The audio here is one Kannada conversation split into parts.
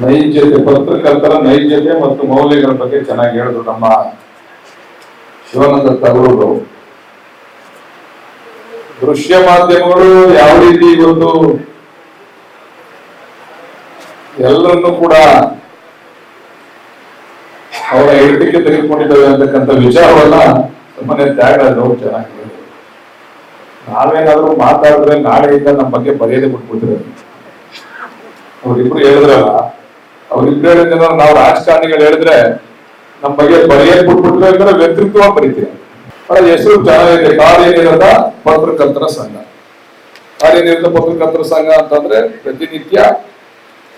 ನೈಜತೆ, ಪತ್ರಕರ್ತರ ನೈಜತೆ ಮತ್ತು ಮೌಲ್ಯಗಳ ಬಗ್ಗೆ ಚೆನ್ನಾಗಿ ಹೇಳಿದ್ರು ನಮ್ಮ ಶಿವಾನಂದ ತಗರೂರು. ದೃಶ್ಯ ಮಾಧ್ಯಮಗಳು ಯಾವ ರೀತಿ ಇವತ್ತು ಎಲ್ಲರನ್ನೂ ಕೂಡ ಅವರ ಹಿಡಿತಕ್ಕೆ ತೆಗೆದುಕೊಂಡಿದ್ದೇವೆ ಅಂತಕ್ಕಂಥ ವಿಚಾರವನ್ನ ಸುಮ್ಮನೆ ತ್ಯಾಗ ಚೆನ್ನಾಗಿದೆ. ನಾವೇನಾದ್ರೂ ಮಾತಾಡಿದ್ರೆ ನಾಳೆಯಿಂದ ನಮ್ಮ ಬಗ್ಗೆ ಬರೆಯದೆ ಬಿಟ್ಬಿಟ್ರೆ ಅವ್ರಿಬ್ರು ಹೇಳಿದ್ರಲ್ಲ, ಅವ್ರಿಬ್ರು ಹೇಳಿದ್ರೆ ನಾವು ರಾಜಕಾರಣಿಗಳು ಹೇಳಿದ್ರೆ ನಮ್ಮ ಬಗ್ಗೆ ಬರೆಯಕ್ ಬಿಟ್ಬಿಟ್ರೆ ಅಂದ್ರೆ ವ್ಯಕ್ತಿತ್ವ ಬರೀತೀವಿ. ಹೆಸರು ಚೆನ್ನಾಗಿದೆ, ಕಾರ್ಯನಿರತ ಪತ್ರಕರ್ತರ ಸಂಘ. ಕಾರ್ಯನಿರತ ಪತ್ರಕರ್ತರ ಸಂಘ ಅಂತಂದ್ರೆ ಪ್ರತಿನಿತ್ಯ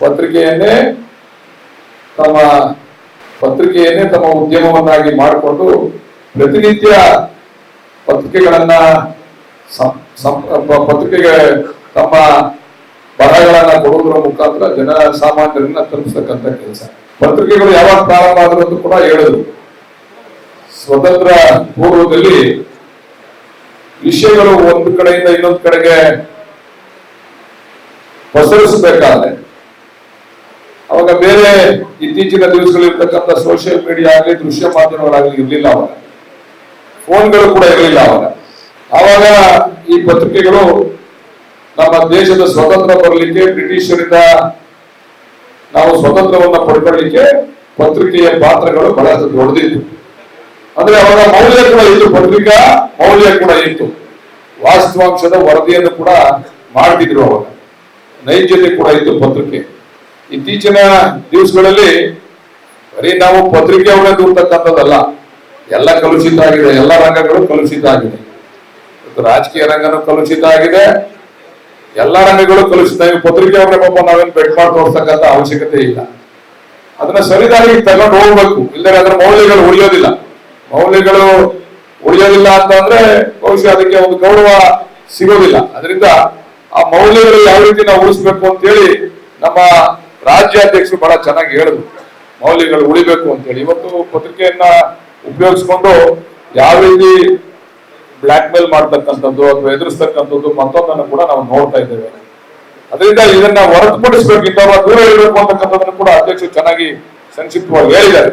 ಪತ್ರಿಕೆಯನ್ನೇ ತಮ್ಮ ಉದ್ಯಮವನ್ನಾಗಿ ಮಾಡಿಕೊಂಡು ಪ್ರತಿನಿತ್ಯ ಪತ್ರಿಕೆಗಳನ್ನ ಪತ್ರಿಕೆಗೆ ತಮ್ಮ ಬರಹಗಳನ್ನ ಕೊಡುವುದರ ಮುಖಾಂತರ ಜನಸಾಮಾನ್ಯರನ್ನ ತಲುಪಿಸ್ತಕ್ಕಂಥ ಕೆಲಸ. ಪತ್ರಿಕೆಗಳು ಯಾವಾಗ ಪ್ರಾರಂಭ ಆದ್ರೂ ಕೂಡ ಹೇಳಿದ್ರು, ಸ್ವತಂತ್ರ ಪೂರ್ವದಲ್ಲಿ ವಿಷಯಗಳು ಒಂದು ಕಡೆಯಿಂದ ಇನ್ನೊಂದು ಕಡೆಗೆ ಪಸರಿಸಬೇಕಾದ್ರೆ ಅವಾಗ ಬೇರೆ ಇತ್ತೀಚಿನ ದಿವಸಗಳಿರ್ತಕ್ಕಂಥ ಸೋಷಿಯಲ್ ಮೀಡಿಯಾ ಆಗಲಿ ದೃಶ್ಯ ಮಾಧ್ಯಮಗಳಾಗಲಿ ಇರ್ಲಿಲ್ಲ, ಅವಾಗ ಫೋನ್ಗಳು ಕೂಡ ಇರಲಿಲ್ಲ. ಆವಾಗ ಈ ಪತ್ರಿಕೆಗಳು ನಮ್ಮ ದೇಶದ ಸ್ವತಂತ್ರ ಬರಲಿಕ್ಕೆ, ಬ್ರಿಟಿಷರಿಂದ ನಾವು ಸ್ವತಂತ್ರವನ್ನ ಪಡ್ಕೊಳ್ಳಿಕ್ಕೆ ಪತ್ರಿಕೆಯ ಪಾತ್ರಗಳು ಬಹಳ ದೊಡ್ಡದಿತ್ತು. ಅಂದ್ರೆ ಅವಾಗ ಮೌಲ್ಯ ಕೂಡ ಇತ್ತು, ಪತ್ರಿಕಾ ಮೌಲ್ಯ ಕೂಡ ಇತ್ತು, ವಾಸ್ತವಾಂಶದ ವರದಿಯನ್ನು ಕೂಡ ಮಾಡ್ತಿದ್ರು, ಅವಾಗ ನೈಜತೆ ಕೂಡ ಇತ್ತು ಪತ್ರಿಕೆ. ಇತ್ತೀಚಿನ ದಿವಸಗಳಲ್ಲಿ ಬರೀ ನಾವು ಪತ್ರಿಕೆ ಅವರೇ ದೂರ್ತಕ್ಕಂಥದ್ದಲ್ಲ, ಎಲ್ಲ ಕಲುಷಿತ ಆಗಿದೆ, ಎಲ್ಲ ರಂಗಗಳು ಕಲುಷಿತ ಆಗಿದೆ. ರಾಜಕೀಯ ರಂಗನೂ ಕಲುಷಿತ ಆಗಿದೆ, ಎಲ್ಲ ರಂಗಗಳು ಕಲುಷಿತ. ಪತ್ರಿಕೆ ಅವರೇ ಪಾಪ ನಾವೇನು ಬೆಟ್ ಮಾಡಿ ತೋರಿಸ್ತಕ್ಕಂಥ ಅವಶ್ಯಕತೆ ಇಲ್ಲ. ಅದನ್ನ ಸರಿದಾಗಿ ತಗೊಂಡು ಹೋಗ್ಬೇಕು, ಇಲ್ಲದ್ರೆ ಅದರ ಮೌಲ್ಯಗಳು ಉಳಿಯೋದಿಲ್ಲ. ಮೌಲ್ಯಗಳು ಉಳಿಯೋದಿಲ್ಲ ಅಂತಂದ್ರೆ ಬಹುಶಃ ಅದಕ್ಕೆ ಒಂದು ಗೌರವ ಸಿಗೋದಿಲ್ಲ. ಅದರಿಂದ ಆ ಮೌಲ್ಯಗಳು ಯಾವ ರೀತಿ ನಾವು ಉಳಿಸ್ಬೇಕು ಅಂತ ಹೇಳಿ ನಮ್ಮ ರಾಜ್ಯಾಧ್ಯಕ್ಷರು ಬಹಳ ಚೆನ್ನಾಗಿ ಹೇಳಿದ್ರು, ಮೌಲ್ಯಗಳು ಉಳಿಬೇಕು ಅಂತ ಹೇಳಿ. ಇವತ್ತು ಪತ್ರಿಕೆಯನ್ನ ಉಪಯೋಗಿಸ್ಕೊಂಡು ಯಾವ ರೀತಿ ಬ್ಲಾಕ್ ಮೇಲ್ ಮಾಡ್ತಕ್ಕಂಥದ್ದು ಅಥವಾ ಎದುರಿಸ್ತಕ್ಕಂಥದ್ದು ಮತ್ತೊಂದನ್ನು ಕೂಡ ನಾವು ನೋಡ್ತಾ ಇದ್ದೇವೆ. ಅದರಿಂದ ಇದನ್ನ ಹೊರತುಪಡಿಸಬೇಕು, ಇಂಥವ್ರ ದೂರ ಇರಬೇಕು ಅಂತಕ್ಕಂಥದ್ದನ್ನು ಕೂಡ ಅಧ್ಯಕ್ಷರು ಚೆನ್ನಾಗಿ ಸಂಕ್ಷಿಪ್ತವಾಗಿ ಹೇಳಿದ್ದಾರೆ.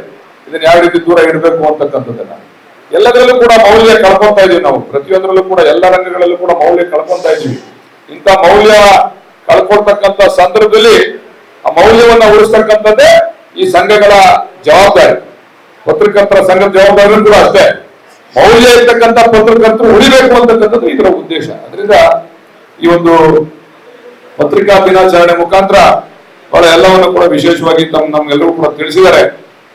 ಇದನ್ನ ಯಾವ ರೀತಿ ದೂರ ಇಡಬೇಕು ಅಂತಕ್ಕಂಥದ್ದನ್ನ ಎಲ್ಲದರಲ್ಲೂ ಕೂಡ ಮೌಲ್ಯ ಕಳ್ಕೊಂತಾ ಇದೀವಿ ನಾವು. ಪ್ರತಿಯೊಂದರಲ್ಲೂ ಕೂಡ ಎಲ್ಲ ರಂಗಗಳಲ್ಲೂ ಕೂಡ ಮೌಲ್ಯ ಕಳ್ಕೊಂತಾ ಇದೀವಿ. ಇಂಥ ಮೌಲ್ಯ ಕಳ್ಕೊಳ್ತಕ್ಕಂಥ ಸಂದರ್ಭದಲ್ಲಿ ಆ ಮೌಲ್ಯವನ್ನ ಉಳಿಸ್ತಕ್ಕಂಥದ್ದೇ ಈ ಸಂಘಗಳ ಜವಾಬ್ದಾರಿ. ಪತ್ರಕರ್ತರ ಸಂಘದ ಜವಾಬ್ದಾರಿ ಕೂಡ ಅಷ್ಟೇ. ಮೌಲ್ಯ ಇರ್ತಕ್ಕಂಥ ಪತ್ರಕರ್ತರು ಉಳಿಬೇಕು ಅಂತಕ್ಕಂಥದ್ದು ಇದರ ಉದ್ದೇಶ. ಅದರಿಂದ ಈ ಒಂದು ಪತ್ರಿಕಾ ದಿನಾಚರಣೆ ಮುಖಾಂತರ ಅವರ ಎಲ್ಲವನ್ನು ಕೂಡ ವಿಶೇಷವಾಗಿ ನಮ್ಗೆಲ್ಲರೂ ಕೂಡ ತಿಳಿಸಿದ್ದಾರೆ.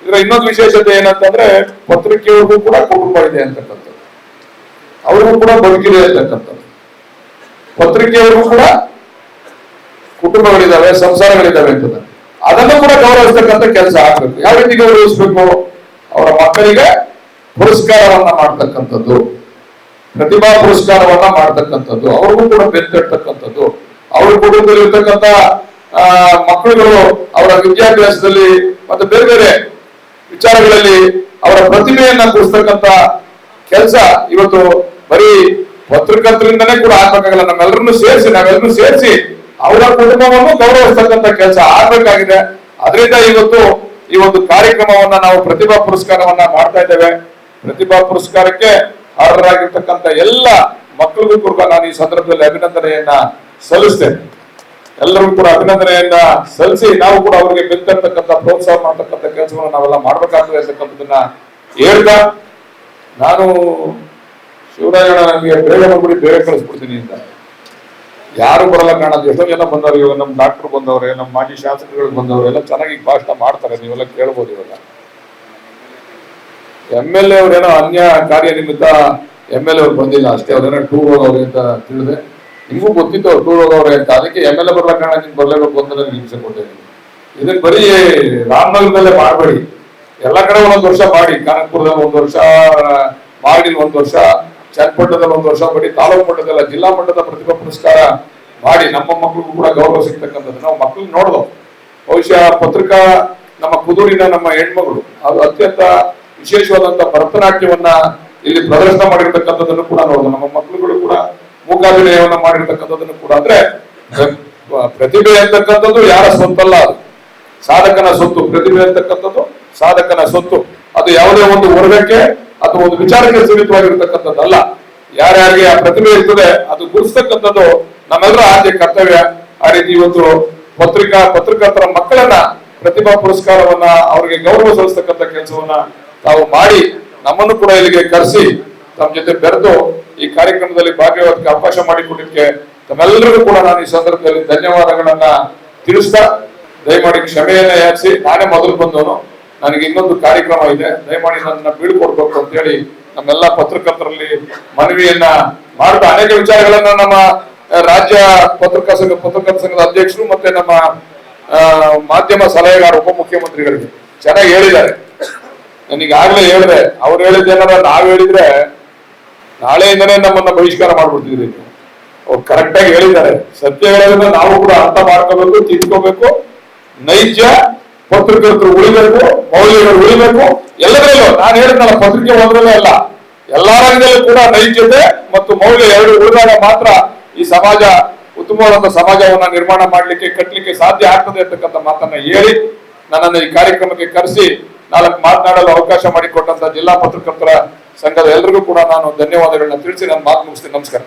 ಇದರ ಇನ್ನೊಂದು ವಿಶೇಷತೆ ಏನಂತಂದ್ರೆ ಪತ್ರಿಕೆಯವ್ರಿಗೂ ಕೂಡ ಕುಟುಂಬ ಇದೆ ಅಂತಕ್ಕಂಥದ್ದು, ಅವ್ರಿಗೂ ಕೂಡ ಬದುಕಿದೆ ಅಂತಕ್ಕಂಥದ್ದು. ಪತ್ರಿಕೆಯವ್ರಿಗೂ ಕೂಡ ಕುಟುಂಬಗಳಿದ್ದಾವೆ, ಸಂಸಾರಗಳಿದ್ದಾವೆ ಅಂತದ ಅದನ್ನು ಕೂಡ ಗೌರವಿಸ್ತಕ್ಕಂಥ ಕೆಲಸ ಆಗ್ಬೇಕು. ಯಾವ ರೀತಿ ಗೌರವಿಸ್ಬೇಕು? ಅವರ ಮಕ್ಕಳಿಗೆ ಪುರಸ್ಕಾರವನ್ನ ಮಾಡ್ತಕ್ಕಂಥದ್ದು, ಪ್ರತಿಭಾ ಪುರಸ್ಕಾರವನ್ನ ಮಾಡ್ತಕ್ಕಂಥದ್ದು, ಅವ್ರಿಗೂ ಕೂಡ ಬೆಂತಟ್ಟತಕ್ಕಂಥದ್ದು, ಅವ್ರ ಕುಟುಂಬದಲ್ಲಿ ಇರ್ತಕ್ಕಂಥ ಮಕ್ಕಳುಗಳು ಅವರ ವಿದ್ಯಾಭ್ಯಾಸದಲ್ಲಿ ಮತ್ತು ಬೇರೆ ಬೇರೆ ವಿಚಾರಗಳಲ್ಲಿ ಅವರ ಪ್ರತಿಭೆಯನ್ನ ಕೂರಿಸ್ತಕ್ಕಂಥ ಕೆಲಸ ಇವತ್ತು ಬರೀ ಪತ್ರಕರ್ತರಿಂದನೇ ಕೂಡ ಆಗ್ಬೇಕಾಗಲ್ಲ. ನಾವೆಲ್ಲರನ್ನು ಸೇರಿಸಿ ಅವರ ಕುಟುಂಬವನ್ನು ಗೌರವಿಸ್ತಕ್ಕಂಥ ಕೆಲಸ ಆಗ್ಬೇಕಾಗಿದೆ. ಅದರಿಂದ ಇವತ್ತು ಈ ಒಂದು ಕಾರ್ಯಕ್ರಮವನ್ನ ನಾವು ಪ್ರತಿಭಾ ಪುರಸ್ಕಾರವನ್ನ ಮಾಡ್ತಾ ಇದ್ದೇವೆ. ಪ್ರತಿಭಾ ಪುರಸ್ಕಾರಕ್ಕೆ ಅರ್ಹರಾಗಿರ್ತಕ್ಕಂಥ ಎಲ್ಲ ಮಕ್ಕಳಿಗೂ ಕೂಡ ನಾನು ಈ ಸಂದರ್ಭದಲ್ಲಿ ಅಭಿನಂದನೆಯನ್ನ ಸಲ್ಲಿಸ್ತೇನೆ. ಎಲ್ಲರಿಗೂ ಕೂಡ ಅಭಿನಂದನೆಯನ್ನ ಸಲ್ಲಿಸಿ ನಾವು ಕೂಡ ಅವರಿಗೆ ಬೆಂತಕ್ಕಂಥ ಪ್ರೋತ್ಸಾಹ ಮಾಡತಕ್ಕಂಥ ಕೆಲಸವನ್ನು ನಾವೆಲ್ಲ ಮಾಡ್ಬೇಕಾಗ್ತದೆ ಅಂತಕ್ಕಂಥದ್ದನ್ನ ಹೇಳ್ತಾ, ನಾನು ಶಿವರಾಯಣ್ಣ ನನಗೆ ಬೇಗ ಬಂದ್ಬಿಡಿ, ಬೇಗ ಕಳಿಸ್ಬಿಡ್ತೀನಿ ಅಂತ ಯಾರು ಬರಲ್ಲ ಕಾಣೋದು. ಎಷ್ಟೋ ಜನ ಬಂದವ್ರು, ಇವಾಗ ನಮ್ಮ ಡಾಕ್ಟರ್ ಬಂದವ್ರೆ, ನಮ್ಮ ಮಾಜಿ ಶಾಸಕರು ಬಂದವ್ರು, ಎಲ್ಲ ಚೆನ್ನಾಗಿ ಭಾಷಣ ಮಾಡ್ತಾರೆ, ನೀವೆಲ್ಲ ಕೇಳ್ಬೋದು. ಇವಾಗ MLA ಅವ್ರೇನೋ ಅನ್ಯ ಕಾರ್ಯ ನಿಮಿತ್ತ MLA ಅವ್ರು ಬಂದಿಲ್ಲ ಅಷ್ಟೇ, ಅವ್ರೇನೋ ಟೂರ್ ಹೋಗವ್ರೆ ಅಂತ ತಿಳಿದೆ. ನಿಮಗೂ ಗೊತ್ತಿತ್ತು ಅವ್ರು ಟೂರ್ ಹೋಗವ್ರೆ ಅಂತ. ಅದಕ್ಕೆ MLA ಬರಲ್ಲ ಕಾರಣ ನೀನು ಬರ್ಲೇಬೇಕು ಅಂತ ನಾನು ಹಿಂಸೆ ಕೊಟ್ಟಿದ್ದೀನಿ. ಇದಕ್ಕೆ ಬರೀ ರಾಮನಗರದಲ್ಲೇ ಮಾಡಬೇಡಿ, ಎಲ್ಲ ಕಡೆ ಒಂದೊಂದು ವರ್ಷ ಮಾಡಿ. ಕಾನಪುರದಲ್ಲಿ 1 ವರ್ಷ, ಮಾಗಡಿಲಿ 1 ವರ್ಷ, ಚನ್ನಪಟ್ಟಣದಲ್ಲಿ 1 ವರ್ಷ ಮಾಡಿ, ತಾಲೂಕು ಮಟ್ಟದಲ್ಲ ಜಿಲ್ಲಾ ಮಟ್ಟದ ಪ್ರತಿಭಾ ಪುರಸ್ಕಾರ ಮಾಡಿ ನಮ್ಮ ಮಕ್ಕಳಿಗೂ ಕೂಡ ಗೌರವ ಸಿಗ್ತಕ್ಕಂಥದ್ದು ನಾವು ಮಕ್ಕಳು ನೋಡ್ದು. ಬಹುಶಃ ಪತ್ರಿಕಾ ನಮ್ಮ ಕುದೂರಿನ ನಮ್ಮ ಹೆಣ್ಮಗಳು ಅದು ಅತ್ಯಂತ ವಿಶೇಷವಾದಂತ ಭರತನಾಟ್ಯವನ್ನ ಇಲ್ಲಿ ಪ್ರದರ್ಶನ ಮಾಡಿರ್ತಕ್ಕಂಥದ್ದನ್ನು ಕೂಡ ನೋಡ್ದು. ನಮ್ಮ ಮಕ್ಕಳುಗಳು ಕೂಡ ಮೂಕಾಭಿನಯವನ್ನ ಮಾಡಿರ್ತಕ್ಕಂಥದ್ದನ್ನು ಕೂಡ, ಅಂದ್ರೆ ಪ್ರತಿಭೆ ಅಂತಕ್ಕಂಥದ್ದು ಯಾರ ಸ್ವಂತಲ್ಲ, ಅದು ಸಾಧಕನ ಸೊತ್ತು, ಪ್ರತಿಭೆ ಅಂತಕ್ಕಂಥದ್ದು ಸಾಧಕನ ಸೊತ್ತು. ಅದು ಯಾವುದೇ ಒಂದು ವರ್ಗಕ್ಕೆ ಅಥವಾ ಒಂದು ವಿಚಾರಕ್ಕೆ ಸೀಮಿತವಾಗಿರ್ತಕ್ಕಂಥದ್ದಲ್ಲ. ಯಾರ್ಯಾರಿಗೆ ಆ ಪ್ರತಿಭೆ ಇರ್ತದೆ ಅದು ಗುರುಸ್ತಕ್ಕಂಥದ್ದು ನಮ್ಮೆಲ್ಲರ ಆದ್ಯ ಕರ್ತವ್ಯ. ಆ ರೀತಿ ಇವತ್ತು ಪತ್ರಕರ್ತರ ಮಕ್ಕಳನ್ನ ಪ್ರತಿಭಾ ಪುರಸ್ಕಾರವನ್ನ ಅವರಿಗೆ ಗೌರವ ಸಲ್ಲಿಸ್ತಕ್ಕಂಥ ಕೆಲಸವನ್ನ ತಾವು ಮಾಡಿ ನಮ್ಮನ್ನು ಕೂಡ ಇಲ್ಲಿಗೆ ಕರೆಸಿ ತಮ್ಮ ಜೊತೆ ಬೆರೆತು ಈ ಕಾರ್ಯಕ್ರಮದಲ್ಲಿ ಭಾಗವಹಿಸಕ್ಕೆ ಅವಕಾಶ ಮಾಡಿಕೊಟ್ಟಿದ್ದಕ್ಕೆ ತಮ್ಮೆಲ್ಲರಿಗೂ ಕೂಡ ನಾನು ಈ ಸಂದರ್ಭದಲ್ಲಿ ಧನ್ಯವಾದಗಳನ್ನ ತಿಳಿಸ್ತಾ, ದಯಮಾಡಿ ಕ್ಷಮೆಯನ್ನ ಯಾಚಿಸಿ, ನಾನೇ ಮೊದಲು ಬಂದವನು, ನನಗೆ ಇನ್ನೊಂದು ಕಾರ್ಯಕ್ರಮ ಇದೆ, ದಯಮಾಡಿ ನನ್ನ ಬೀಳ್ಕೊಡ್ಬೇಕು ಅಂತ ಹೇಳಿ ನಮ್ಮೆಲ್ಲ ಪತ್ರಕರ್ತರಲ್ಲಿ ಮನವಿಯನ್ನ ಮಾಡ್ತಾ ಅನೇಕ ವಿಚಾರಗಳನ್ನ ನಮ್ಮ ರಾಜ್ಯ ಪತ್ರಕರ್ತರ ಸಂಘದ ಅಧ್ಯಕ್ಷರು ಮತ್ತೆ ನಮ್ಮ ಮಾಧ್ಯಮ ಸಲಹೆಗಾರ ಉಪಮುಖ್ಯಮಂತ್ರಿಗಳಿಗೆ ಚೆನ್ನಾಗಿ ಹೇಳಿದ್ದಾರೆ. ನನಗಾಗ್ಲೇ ಹೇಳಿದೆ, ಅವ್ರು ಹೇಳಿದ್ದೇನಾರ ನಾವ್ ಹೇಳಿದ್ರೆ ನಾಳೆಯಿಂದನೇ ನಮ್ಮನ್ನ ಬಹಿಷ್ಕಾರ ಮಾಡ್ಬಿಡ್ತಿದ್ರಿ. ಅವ್ರು ಕರೆಕ್ಟ್ ಆಗಿ ಹೇಳಿದ್ದಾರೆ. ಸತ್ಯ ಹೇಳೋದನ್ನ ನಾವು ಕೂಡ ಅರ್ಥ ಮಾಡ್ಕೋಬೇಕು, ತಿಳ್ಕೋಬೇಕು. ನೈಜ ಪತ್ರಕರ್ತರು ಉಳಿಬೇಕು, ಮೌಲ್ಯಗಳು ಉಳಿಬೇಕು. ಎಲ್ಲದರಲ್ಲೂ ನಾನು ಹೇಳಿದ್ನಲ್ಲ, ಪತ್ರಿಕೆ ಒಂದರಲ್ಲೇ ಅಲ್ಲ, ಎಲ್ಲಾ ರಂಗದಲ್ಲೂ ಕೂಡ ನೈಜತೆ ಮತ್ತು ಮೌಲ್ಯ ಎರಡು ಉಳಿದಾಗ ಮಾತ್ರ ಈ ಸಮಾಜ ಉತ್ತಮವಾದ ಸಮಾಜವನ್ನ ನಿರ್ಮಾಣ ಮಾಡ್ಲಿಕ್ಕೆ ಕಟ್ಟಲಿಕ್ಕೆ ಸಾಧ್ಯ ಆಗ್ತದೆ ಅಂತಕ್ಕಂಥ ಮಾತನ್ನ ಹೇಳಿ ನನ್ನನ್ನು ಈ ಕಾರ್ಯಕ್ರಮಕ್ಕೆ ಕರೆಸಿ ನಾಲ್ಕು ಮಾತನಾಡಲು ಅವಕಾಶ ಮಾಡಿಕೊಟ್ಟಂತ ಜಿಲ್ಲಾ ಪತ್ರಕರ್ತರ ಸಂಘದ ಎಲ್ಲರಿಗೂ ಕೂಡ ನಾನು ಧನ್ಯವಾದಗಳನ್ನ ತಿಳಿಸಿ ನನ್ನ ಮಾತು ಮುಗಿಸ್ತೀನಿ. ನಮಸ್ಕಾರ.